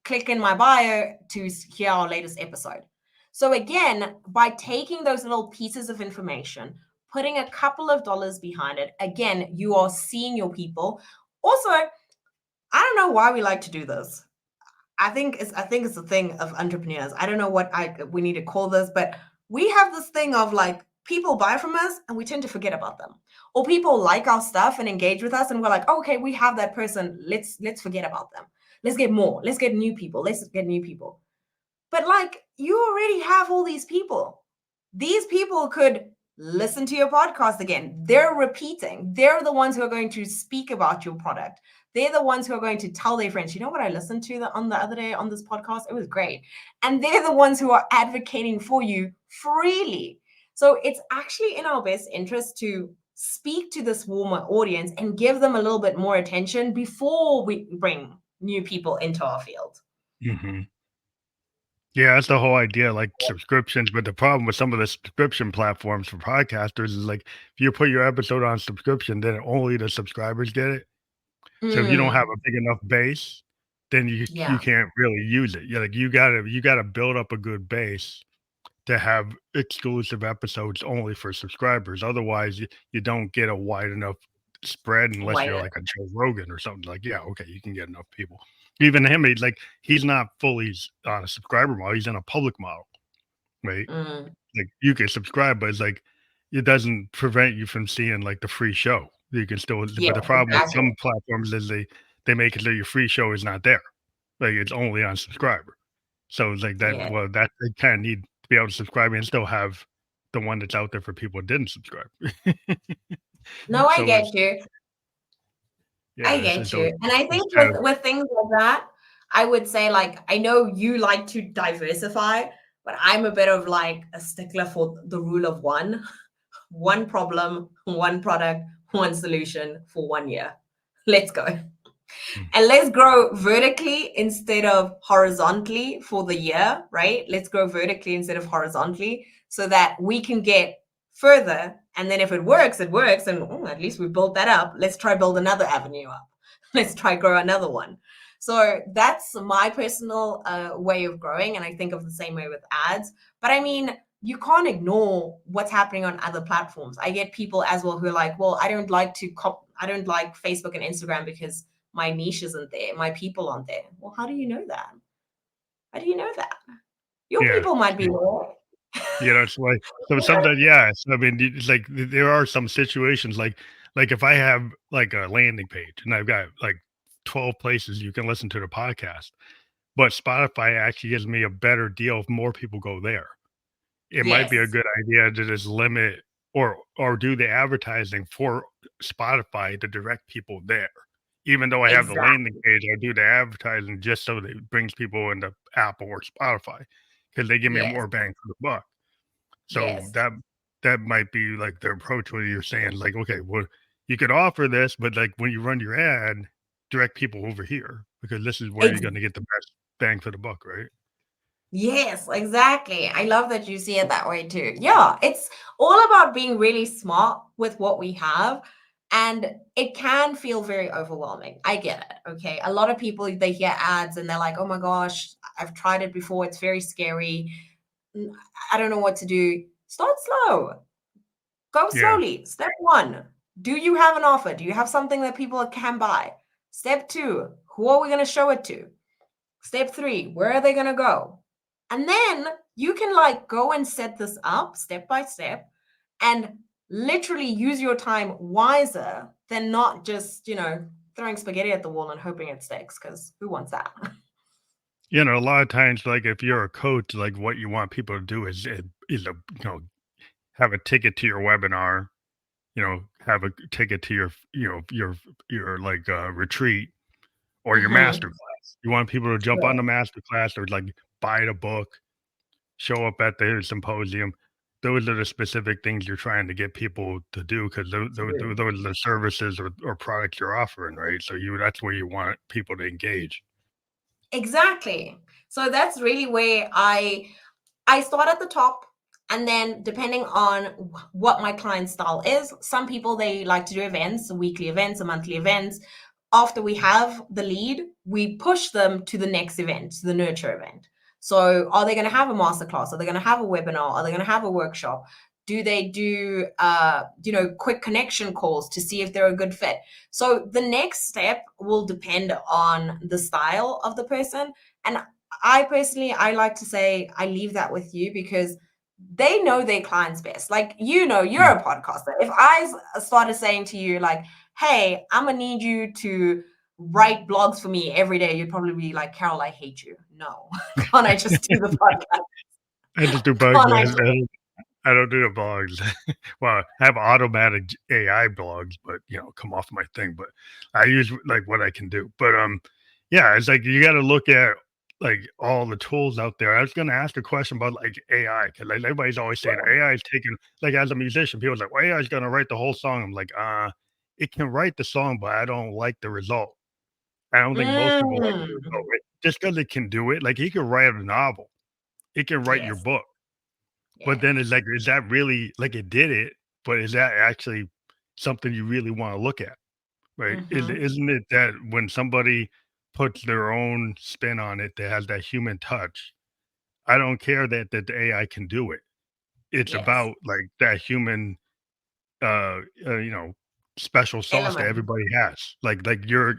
click in my bio to hear our latest episode. So again, by taking those little pieces of information, putting a couple of dollars behind it, again, you are seeing your people. Also, I don't know why we like to do this. I think it's a thing of entrepreneurs. I don't know what we need to call this, but we have this thing of like, people buy from us and we tend to forget about them. Or people like our stuff and engage with us and we're like, oh, okay, we have that person. Let's forget about them. Let's get more. Let's get new people. Let's get new people. But like, you already have all these people. These people could listen to your podcast again. They're repeating. They're the ones who are going to speak about your product. They're the ones who are going to tell their friends, you know what I listened to on the other day on this podcast? It was great. And they're the ones who are advocating for you freely. So it's actually in our best interest to speak to this warmer audience and give them a little bit more attention before we bring new people into our field. Mhm. Yeah, that's the whole idea, like subscriptions. But the problem with some of the subscription platforms for podcasters is like if you put your episode on subscription, then only the subscribers get it. So if you don't have Mm, a big enough base, then you yeah. can't really use it. Yeah, like you gotta build up a good base to have exclusive episodes only for subscribers. Otherwise, you don't get a wide enough spread unless Why? you're like a Joe Rogan or something. Like, yeah, okay, you can get enough people. Even him, he's not fully on a subscriber model. He's in a public model, right? Mm, Like you can subscribe, but it's like it doesn't prevent you from seeing like the free show. You can still, yeah, but the problem with exactly. some platforms is they make it so your free show is not there. Like it's only on subscriber. So it's like that. Yeah. Well, that they kind of need to be able to subscribe and still have the one that's out there for people who didn't subscribe. No, I So get you. I yeah, get so you. And I it's think kind with of things like that, I would say, like, I know you like to diversify, but I'm a bit of like a stickler for the rule of one. One problem, one product, one solution for 1 year. Let's go. Mm. And let's grow vertically instead of horizontally for the year, right? Let's grow vertically instead of horizontally so that we can get further. And then if it works, it works. And at least we built that up. Let's try build another avenue up. Let's try grow another one. So that's my personal way of growing. And I think of the same way with ads. But I mean, you can't ignore what's happening on other platforms. I get people as well who are like, well, I don't like Facebook and Instagram because my niche isn't there, my people aren't there. Well, how do you know that? How do you know that? Your Yeah. people might be there. It's like so sometimes, yeah, I mean, it's like there are some situations like if I have like a landing page and I've got like 12 places you can listen to the podcast, but Spotify actually gives me a better deal if more people go there. It might be a Yes, good idea to just limit or do the advertising for Spotify to direct people there. Even though I have the exactly. landing page, I do the advertising just so that it brings people into Apple or Spotify because they give me Yes, more bang for the buck. So yes. that might be like the approach where you're saying like, okay, well, you could offer this, but like when you run your ad, direct people over here because this is where you're Ex- going to get the best bang for the buck, right? yes, exactly. I love that you see it that way too. Yeah, it's all about being really smart with what we have. And it can feel very overwhelming. I get it. Okay. A lot of people, they hear ads and they're like, oh my gosh, I've tried it before. It's very scary. I don't know what to do. Start slow. Go Yeah. slowly. Step one, do you have an offer? Do you have something that people can buy? Step two, who are we going to show it to? Step three, where are they going to go? And then you can like go and set this up step by step and literally use your time wiser than not just, throwing spaghetti at the wall and hoping it sticks because who wants that? A lot of times, like if you're a coach, like what you want people to do is have a ticket to your webinar, have a ticket to your like retreat or your master Hmm. class. You want people to jump on the master class or like buy the book, show up at the symposium. Those are the specific things you're trying to get people to do because those are the services or products you're offering, right? So that's where you want people to engage. Exactly. So that's really where I start at the top, and then depending on what my client style is, some people they like to do events, weekly events, or monthly events. After we have the lead, we push them to the next event, the nurture event. So are they going to have a masterclass? Are they going to have a webinar? Are they going to have a workshop? Do they do quick connection calls to see if they're a good fit? So the next step will depend on the style of the person. And I personally, I like to say I leave that with you because they know their clients best. Like, you're Mm. a podcaster. If I started saying to you, like, hey, I'm going to need you to write blogs for me every day, you'd probably be like, Carol, I hate you. No, can't I just do the podcast? I just do bugs. Can't I? I don't do the blogs. Well, I have automatic AI blogs, but come off my thing. But I use like what I can do. But yeah, it's like you got to look at like all the tools out there. I was going to ask a question about like AI because like everybody's always saying AI is taking like as a musician, people's like, well, AI is going to write the whole song. I'm like, it can write the song, but I don't like the result. I don't think most people like the result. Mm, Right? Just because it can do it, like he can write a novel, it can write your yes, book but yes. then it's like, is that really like it did it, but is that actually something you really wanna look at, right? Hmm. Isn't it that when somebody puts their own spin on it that has that human touch, I don't care that the AI can do it. It's Yes. about, like, that human, uh, uh, you know, special sauce that Element. everybody has. Like your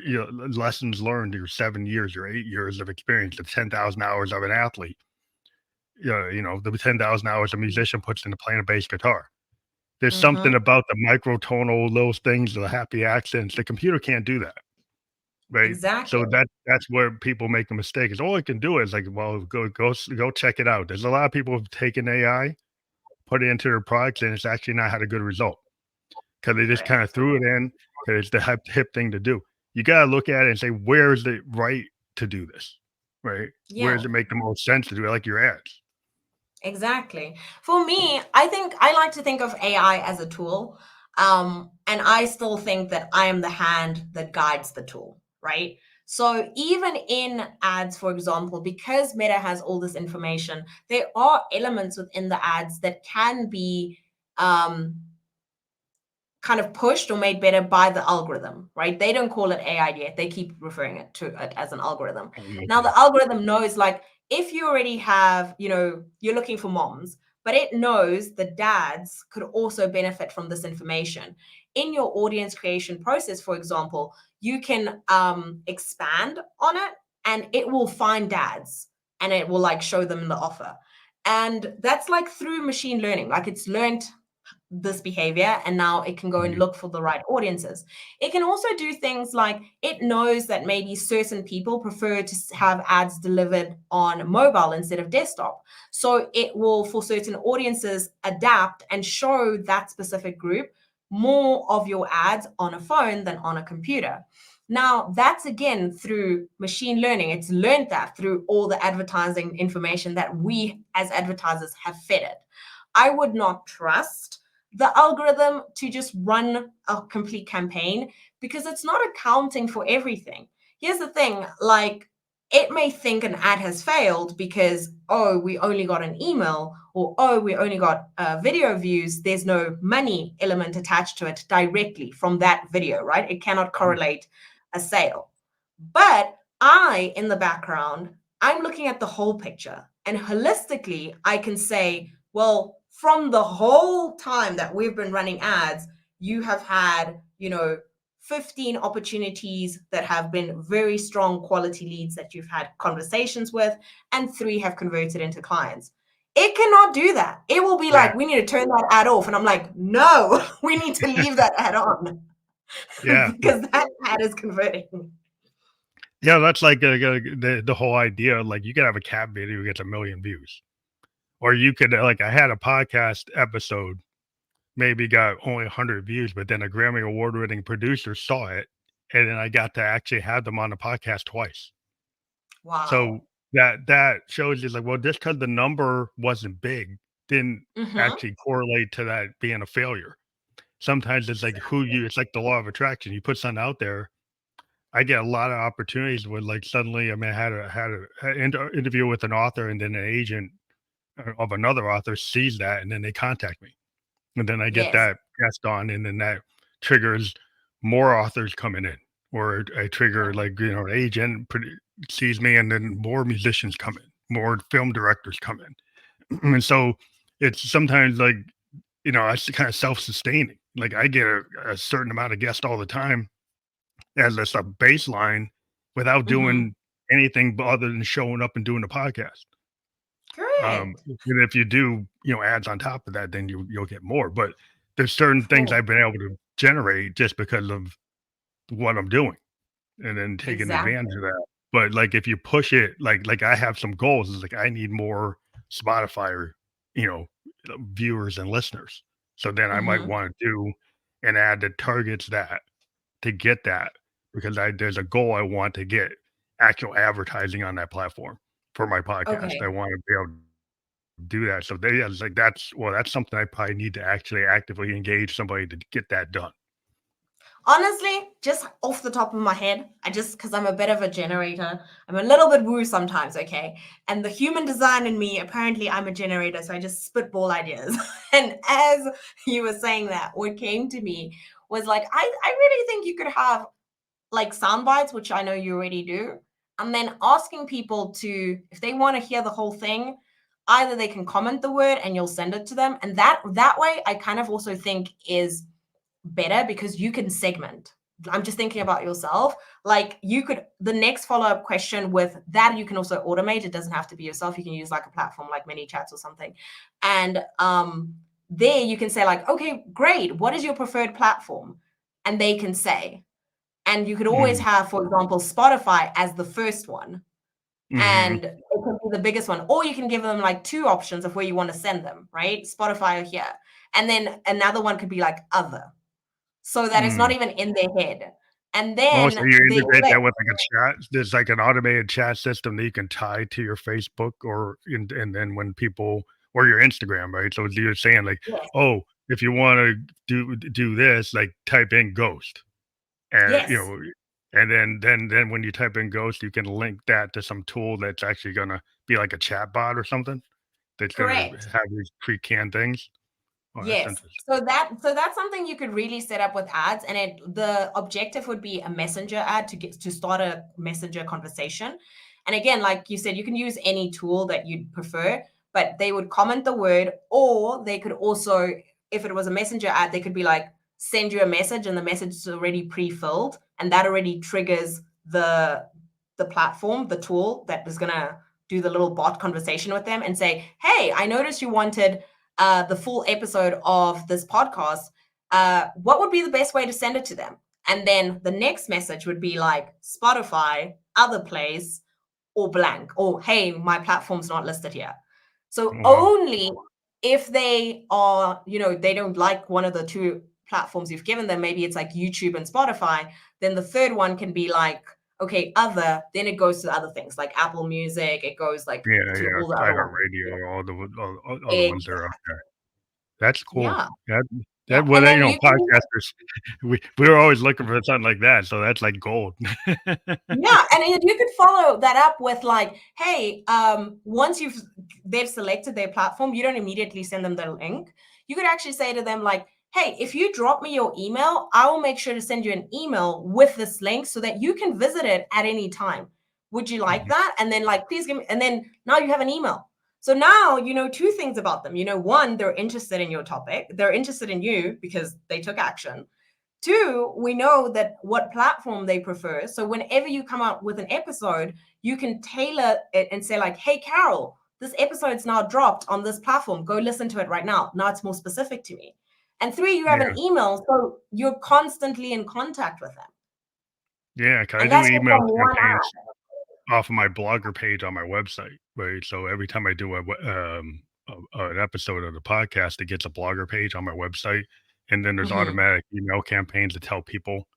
lessons learned, your 7 years, your 8 years of experience, the 10,000 hours of an athlete, the 10,000 hours a musician puts into playing a bass guitar. There's something Hmm. about the microtonal, those things, the happy accents, the computer can't do that, right? Exactly. So that's where people make the mistake is all it can do is like, well, go check it out. There's a lot of people who've taken AI, put it into their products, and it's actually not had a good result because they just kind Correct. of threw it in because it's the hip thing to do. You gotta look at it and say, where is it right to do this? Right? Where Yeah. does it make the most sense to do it like your ads? Exactly. For me, I think I like to think of AI as a tool. And I still think that I am the hand that guides the tool, right? So even in ads, for example, because Meta has all this information, there are elements within the ads that can be um, kind of pushed or made better by the algorithm, right? They don't call it AI yet. They keep referring to it as an algorithm. Now, Okay. the algorithm knows, like, if you already have, you're looking for moms, but it knows the dads could also benefit from this information. In your audience creation process, for example, you can expand on it and it will find dads and it will like show them the offer. And that's like through machine learning. Like it's learned this behavior and now it can go and Mhm. look for the right audiences. It can also do things like it knows that maybe certain people prefer to have ads delivered on mobile instead of desktop. So it will, for certain audiences, adapt and show that specific group more of your ads on a phone than on a computer. Now, that's again through machine learning. It's learned that through all the advertising information that we as advertisers have fed it. I would not trust the algorithm to just run a complete campaign because it's not accounting for everything. Here's the thing, like, it may think an ad has failed because, oh, we only got an email, or oh, we only got video views. There's no money element attached to it directly from that video, right? It cannot correlate a sale. But I, in the background, I'm looking at the whole picture. And holistically, I can say, well, from the whole time that we've been running ads, you have had, 15 opportunities that have been very strong quality leads that you've had conversations with, and 3 have converted into clients. It cannot do that. It will be Yeah. like, we need to turn that ad off. And I'm like, no, we need to leave that ad on Yeah. because that ad is converting. Yeah, that's like, the whole idea, like, you could have a cat video that gets 1,000,000 views, or you could, like I had a podcast episode, maybe got only 100 views, but then a Grammy award-winning producer saw it, and then I got to actually have them on the podcast twice. So, Wow. that shows you, like, well, just because the number wasn't big, didn't Mm-hmm. actually correlate to that being a failure. Sometimes it's like who you it's like the law of attraction, you put something out there. I get a lot of opportunities where, like, suddenly, I mean, I had a interview with an author, and then an agent, of another author sees that, and then they contact me, and then I get Yes. that guest on, and then that triggers more authors coming in, or I trigger, like, an agent sees me, and then more musicians come in, more film directors come in, and so it's sometimes like, it's kind of self-sustaining. Like, I get a certain amount of guests all the time as a baseline without Mm-hmm. doing anything other than showing up and doing the podcast. Correct. And if you do, ads on top of that, then you'll get more. But there's certain things Cool. I've been able to generate just because of what I'm doing, and then taking advantage Exactly. of that. But like if you push it, like I have some goals. Is like I need more Spotify or you know viewers and listeners. So then I might Mm-hmm. want to do an ad that targets that to get that because there's a goal I want to get actual advertising on that platform for my podcast. I Okay. want to be able to do that. So they, yeah, it's like that's something I probably need to actually actively engage somebody to get that done. Honestly, just off the top of my head, because I'm a bit of a generator, I'm a little bit woo sometimes, okay? And the human design in me, apparently I'm a generator, so I just spitball ideas. And as you were saying that, what came to me was like, I really think you could have like sound bites, which I know you already do, and then asking people to, if they want to hear the whole thing, either they can comment the word and you'll send it to them. And that way I kind of also think is better because you can segment. I'm just thinking about yourself. Like you could, the next follow up question with that, you can also automate. It doesn't have to be yourself. You can use like a platform like mini chats or something. And there you can say, like, okay, great. What is your preferred platform? And they can say, and you could always Mm, have, for example, Spotify as the first one. mhm. And it could be the biggest one. Or you can give them like two options of where you want to send them, right? Spotify or here. And then another one could be like other so that it's not Mm. even in their head. And Oh, so then you they integrate click. that with like a chat? There's like an automated chat system that you can tie to your Facebook and then when people or your Instagram, right? So you're saying like, Yes. oh, if you want to do this, like type in ghost, and Yes. and then when you type in ghost, you can link that to some tool that's actually gonna be like a chat bot or something that's gonna Correct. have these pre-canned things. Oh, that's Yes. interesting. So that's something you could really set up with ads, and the objective would be a messenger ad to start a messenger conversation. And again, like you said, you can use any tool that you'd prefer, but they would comment the word, or they could also, if it was a messenger ad, they could be like, send you a message, and the message is already pre-filled, and that already triggers the platform, the tool that is gonna do the little bot conversation with them and say, hey, I noticed you wanted the full episode of this podcast, what would be the best way to send it to them? And then the next message would be like Spotify, other place, or blank, or hey, my platform's not listed here. So Oh, wow. only if they are, they don't like one of the two platforms you've given them, maybe it's like YouTube and Spotify, then the third one can be like, okay, other, then it goes to other things like Apple Music, it goes like Yeah, to yeah, all the other ones. iHeartRadio, all the ones that are Exactly. out there. That's cool. Yeah. That Yeah, that well, and that, then you can podcasters, we were always looking for something like that, so that's like gold. yeah, and then you could follow that up with like, hey, once they've selected their platform, you don't immediately send them the link. You could actually say to them like, hey, if you drop me your email, I will make sure to send you an email with this link so that you can visit it at any time. Would you like Mhm. that? And then like, please give me, and then now you have an email. So now you know two things about them. You know, one, they're interested in your topic. They're interested in you because they took action. Two, we know that what platform they prefer. So whenever you come out with an episode, you can tailor it and say, like, hey, Carol, this episode's now dropped on this platform. Go listen to it right now. Now it's more specific to me. And three, you have Yeah, an email. So you're constantly in contact with them. yeah, 'cause I And do that's just email from one campaigns app. off of my blogger page on my website, right? So every time I do an episode of the podcast, it gets a blogger page on my website, and then there's Mhm. automatic email campaigns to tell people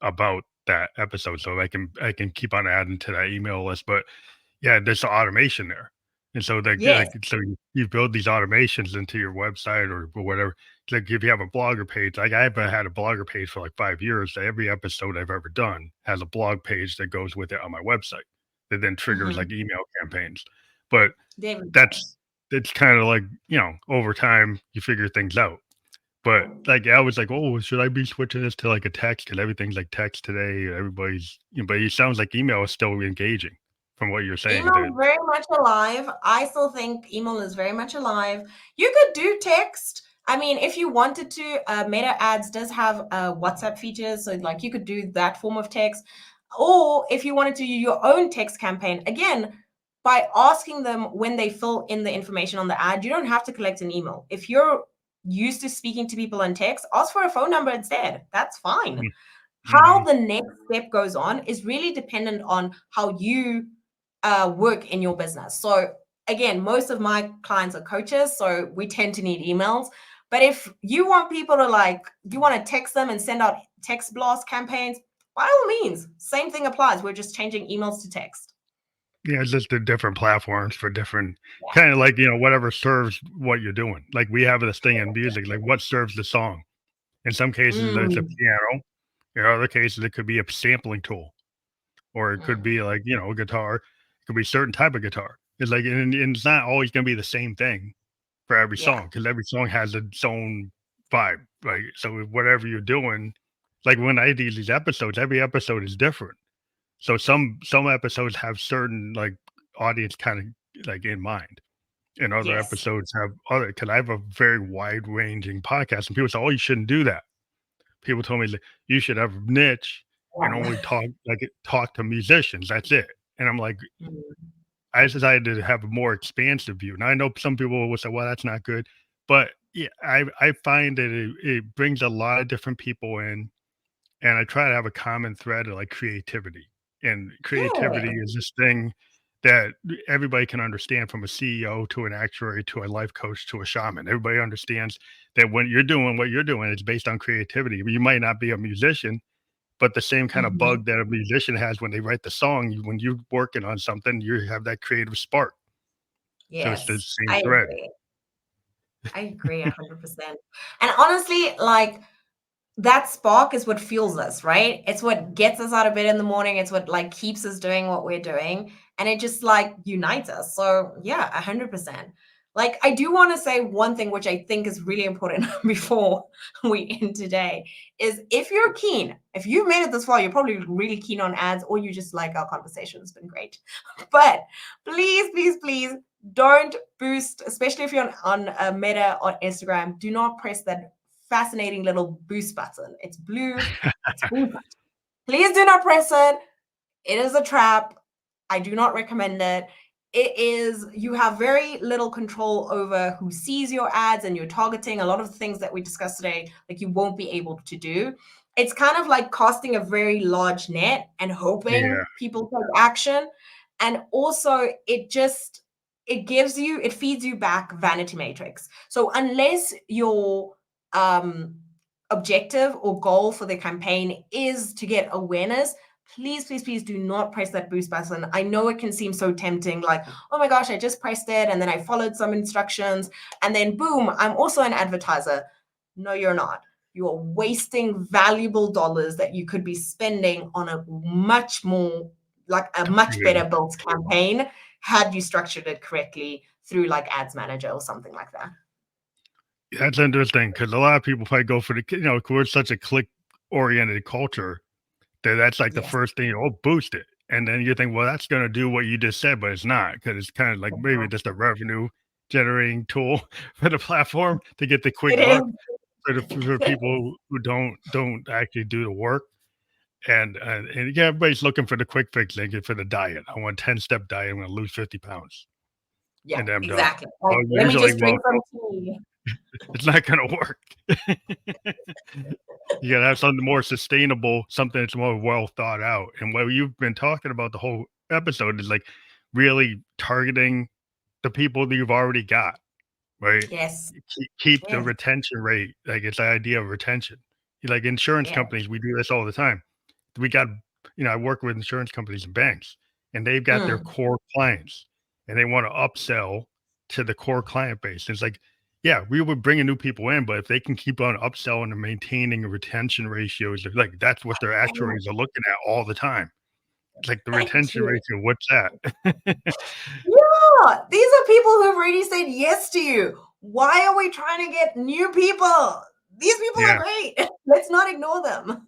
about that episode, so I can keep on adding to that email list. But yeah, there's automation there, and so Yes. so you build these automations into your website or whatever. Like if you have a blogger page, like I haven't had a blogger page for like 5 years. So every episode I've ever done has a blog page that goes with it on my website that then triggers Mhm. like email campaigns. But David. that's it's kind of like over time you figure things out. But, like, I was like, "Oh, should I be switching this to, like, a text? Because everything's like text today, everybody's" but it sounds like email is still engaging from what you're saying Email that is very much alive. I still think email is very much alive. You could do text. I mean, if you wanted to, Meta Ads does have WhatsApp features, so like you could do that form of text. Or if you wanted to do your own text campaign, again, by asking them when they fill in the information on the ad, you don't have to collect an email. If you're used to speaking to people on text, ask for a phone number instead. That's fine. mm, How mhm, the next step goes on is really dependent on how you work in your business. So again, most of my clients are coaches, so we tend to need emails. But if you want people to like, you want to text them and send out text blast campaigns, by all means, same thing applies. We're just changing emails to text. yeah, it's just the different platforms for different Yeah. kinda like, whatever serves what you're doing. Like, we have this thing in music, like, what serves the song? In some cases, it's a Mm, piano. In other cases, it could be a sampling tool, or it could mm. be like, a guitar. It could be a certain type of guitar. It's like and it's not always gonna be the same thing for every Yeah. song because every song has its own vibe, right? So whatever you're doing, like when I do these episodes, every episode is different. So some episodes have certain like audience kind of like in mind, and other Yes. episodes have other. Because I have a very wide ranging podcast, and people say, "Oh, you shouldn't do that." People told me that you should have a niche and Yeah. only talk to musicians. That's it. And I'm like, Mm. I decided to have a more expansive view. Now I know some people will say, "Well, that's not good," but yeah, I find that it brings a lot of different people in, and I try to have a common thread of like creativity. And creativity Good. is this thing that everybody can understand, from a CEO to an actuary to a life coach to a shaman. Everybody understands that when you're doing what you're doing, it's based on creativity. You might not be a musician, but the same kind of Mhm. bug that a musician has when they write the song, when you're working on something, you have that creative spark. So it's the Yes, same I thread. agree. I agree 100%. And honestly, like that spark is what fuels us, right? It's what gets us out of bed in the morning. It's what like keeps us doing what we're doing. And it just like unites us. So yeah, 100%. Like I do want to say one thing, which I think is really important before we end today, is if you're keen, if you've made it this far, you're probably really keen on ads, or you just like our conversation. It's been great. But please, please, please don't boost, especially if you're on Meta or Instagram, do not press that fascinating little boost button. It's blue, it's boost. Please do not press it. It is a trap. I do not recommend it. It is, you have very little control over who sees your ads and your targeting. A lot of the things that we discussed today, like you won't be able to do. It's kind of like casting a very large net and Yeah, hoping people take action. And also, it feeds you back vanity matrix. So unless your um, objective or goal for the campaign is to get awareness, please, please, please do not press that boost button. I know it can seem so tempting, like, oh my gosh, I just pressed it and then I followed some instructions and then boom, I'm also an advertiser. No, you're not. You are wasting valuable dollars that you could be spending on a much more, like a much yeah. better built campaign had you structured it correctly through like Ads Manager or something like that. That's interesting because a lot of people probably go for the, 'cause we're such a click-oriented culture that that's like the Yes. first thing, "Oh, boost it." And then you think, "Well, that's gonna do what you just said," but it's not because it's kinda like maybe just a revenue generating tool for the platform to get the quick It is. buck for people who don't actually do the work. And yeah, everybody's looking for the quick fix. They get for the diet. I want 10-step diet. I'm gonna lose 50 pounds, Yeah, and then I'm done. exactly. Like, Well, let me usually, just well, drink some tea. it's not gonna work. You gotta have something more sustainable, something that's more well thought out. And what you've been talking about the whole episode is like really targeting the people that you've already got, right? Yes. Keep the Yes. retention rate. Like it's the idea of retention. Like insurance Yeah. companies, we do this all the time. We got, I work with insurance companies and banks, and they've got their Mm. core clients, and they want to upsell to the core client base. It's like, yeah, we would bring new people in, but if they can keep on upselling and maintaining retention ratios, like that's what their Oh, actuaries are looking at all the time. It's like the thank retention you. ratio, what's that? Yeah, these are people who've already said yes to you. Why are we trying to get new people? These people are Yeah. great. Let's not ignore them.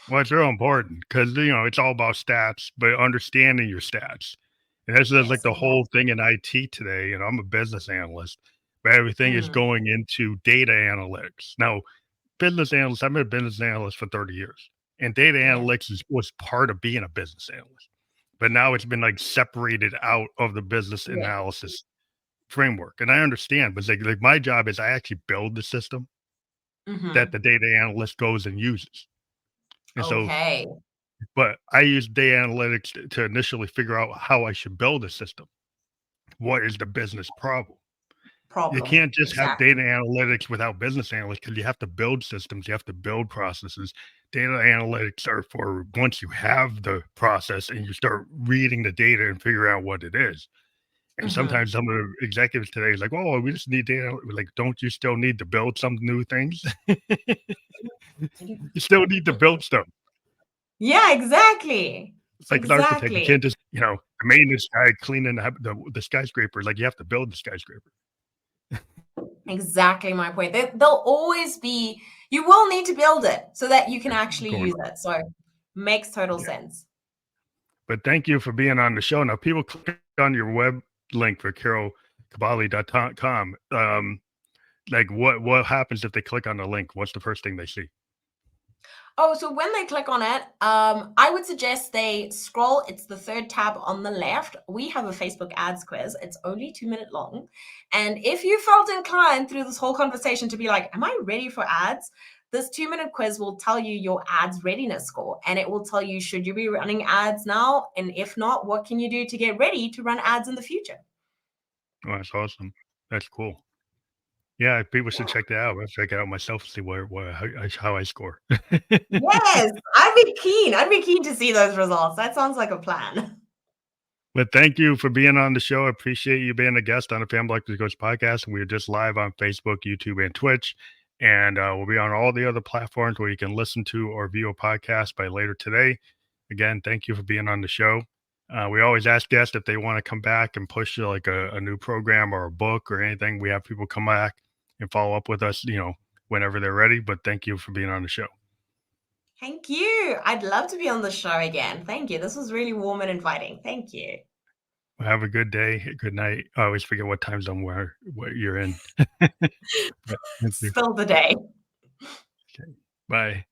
Well, it's real important because it's all about stats, but understanding your stats. And this is like Yes, the whole exactly. thing in IT today. I'm a business analyst, but everything is Mm. going into data analytics. Now, business analyst, I've been a business analyst for 30 years, and data Yeah. analytics was part of being a business analyst. But now it's been like separated out of the business Yeah. analysis framework. And I understand, but like my job is I actually build the system that Hmm. the data analyst goes and uses. And so Okay. but I use data analytics to initially figure out how I should build a system. What is the business problem? You Problem. can't just have Exactly. data analytics without business analysts because you have to build systems, you have to build processes. Data analytics are for once you have the process and you start reading the data and figure out what it is. And Hmm. sometimes some of the executives today is like, oh, we just need data. Like, don't you still need to build some new things? You still need to build stuff. Yeah, exactly. It's like an architect. You Exactly. can't just, the maintenance guy cleaning the skyscraper. Like you have to build the skyscraper. Exactly my point. They'll always be, you will need to build it so that you can Yeah, actually going use on. it. So makes total Yeah. sense. But thank you for being on the show. Now, people click on your web link for carolkabaale.com. Like what happens if they click on the link? What's the first thing they see? Oh, so when they click on it, I would suggest they scroll. It's the third tab on the left. We have a Facebook ads quiz. It's only 2 minute long. And if you felt inclined through this whole conversation to be like, am I ready for ads? This 2 minute quiz will tell you your ads readiness score, and it will tell you, should you be running ads now? And if not, what can you do to get ready to run ads in the future? Oh, that's awesome. That's cool. Yeah, people should Yeah. check that out. I'll check it out myself to see how I score. Yes, I'd be keen. I'd be keen to see those results. That sounds like a plan. But thank you for being on the show. I appreciate you being a guest on the Family Like This Coach podcast. And we are just live on Facebook, YouTube, and Twitch. and we'll be on all the other platforms where you can listen to or view a podcast by later today. Again, thank you for being on the show. We always ask guests if they want to come back and push like a new program or a book or anything. We have people come back and follow up with us, whenever they're ready. But thank you for being on the show. Thank you. I'd love to be on the show again. Thank you. This was really warm and inviting. Thank you. Well, have a good day. Good night. I always forget what time zone where you're in. But thank you. Still the day. Okay. Bye.